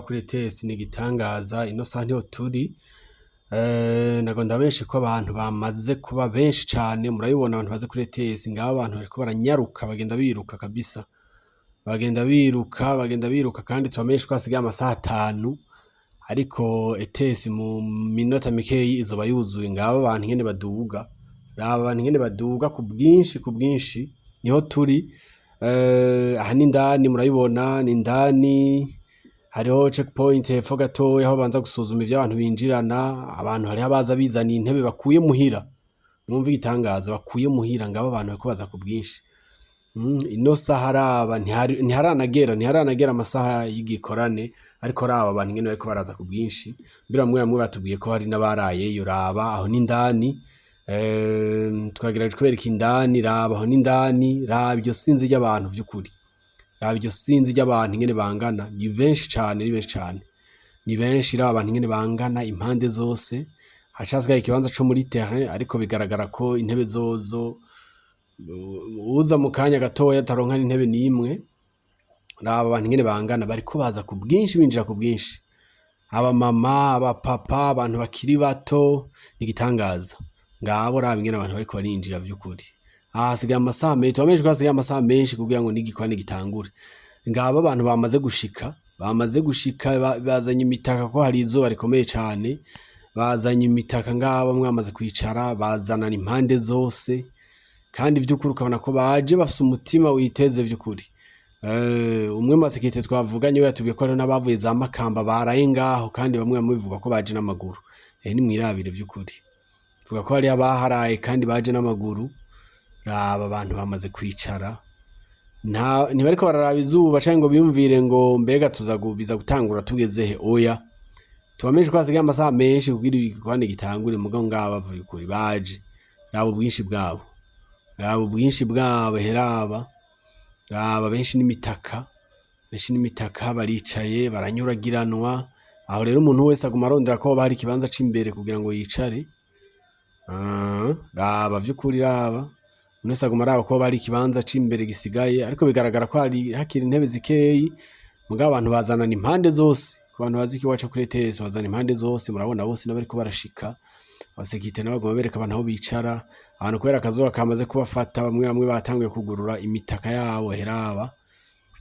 Kuri ETS ni igitangaza ino saha niho turi nagonda benshi ko abantu bamaze kuba benshi cane murabibona abantu baze kuri ETS ngabo abantu bariko baranyaruka bagenda biruka kabisa bagenda biruka kandi tubamenyesha ko hasigaye amasaha 5 ariko ETS mu minota mikeyi izoba yuzuye ngabo abantu ingene baduga abantu ingene baduga ku bwinshi niho turi aha ni indani murabibona ni indani hariho checkpoint hepfo gatoya aho banza gusuzuma ivyo abantu binjirana abantu hariho abaza bizaniye intebe bakuye muhira mwumva igitangaza bakuye muhira ngabo abantu bariko baza ku bwinshi ino saha araba ntiharanagera amasaha y'igikorane ariko raba abantu ingene bariko baraza ku bwinshi mbira bamwe batubwiye ko hari n'abarayeyo raba aho ni indani twagerageje kubereka indani raba aho ni indani raba iryo sinzi ry'abantu vy'ukuri raba iryo sinzi ry'abantu ingene bangana ni benshi cane ni benshi raba abantu ingene bangana impande zose hacasigaye ikibanza co muri terrain ariko bigaragara ko intebe zozo uza mu kanya gatoya ataronka intebe n'imwe raba abantu ingene bangana bariko baza ku bwinshi binjira ku bwinshi aba mama aba papa abantu bakiri bato igitangaza ngabo raba ingene abantu bariko barinjira vy'ukuri hasigaye amasaha menshi tubamenyesha ko hasigaye amasaha menshi kugira ngo n'igikwane gitangure ngabo abantu bamaze gushika bazanye imitaka ko hari izuba rikomeye cane bazanye imitaka ngabo bamwe bamaze kwicara bazanana impande zose kandi vy'ukuri ukabona ko baje bafise umutima witeze vy'ukuri umwe masekete twavuganye we yatubwiye ko ari n'abavuye za Makamba baraye ngaho kandi bamwe bamubivuga ko baje n'amaguru ni mwirabire vy'ukuri vuga ko hari abaharaye kandi baje n'amaguru raba abantu bamaze kwicara ntibariko bararaba izuba canke ngo biyumvire ngo mbega tuzagubiza gutangura tugeze he oya tubamenyesha ko hasigaye amasaha menshi kugira igikwane gitangure mugabo ngabo bavuye kuri baje raba ubwinshi bwabo heraba raba benshi n'imitaka baricaye baranyuragiranwa aho rero umuntu wese aguma arondera ko bari ikibanza c'imbere kugira ngo yicare raba vy'ukuri raba unese aguma araba ko bari ikibanza c'imbere gisigaye ariko bigaragara ko hakiri intebe zikeyi mugabo abantu bazanana impande zose ku bantu bazi ikiwacu kuri ETS bazana impande zose murabona bose n'abariko barashika abasekite n'abagoma bereka abantu aho bicara abantu kubera akazuba kamaze kubafata bamwe batanguye kugurura imitaka yabo heraba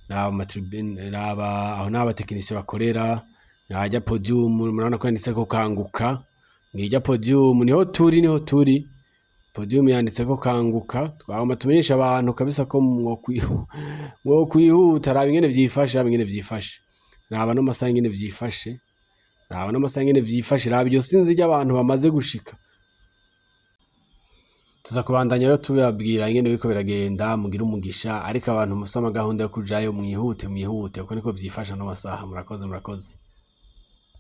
raba aho n'abatekinisiye bakorera hajya podium murabona ko yanditse ko kanguka ngijya podium niho turi podium yanditse ko kanguka twagomba tumenyesha abantu kabisa ko mwo kwihuta raba ingene vyifashe raba no masaha ingene vyifashe raba iryo sinzi ry'abantu bamaze gushika tuza kubandanya rero tubabwira ingene biriko biragenda mugira umugisha ariko abantu musama gahunda yo kujayo mwihute kuko niko vyifasha no masaha murakoze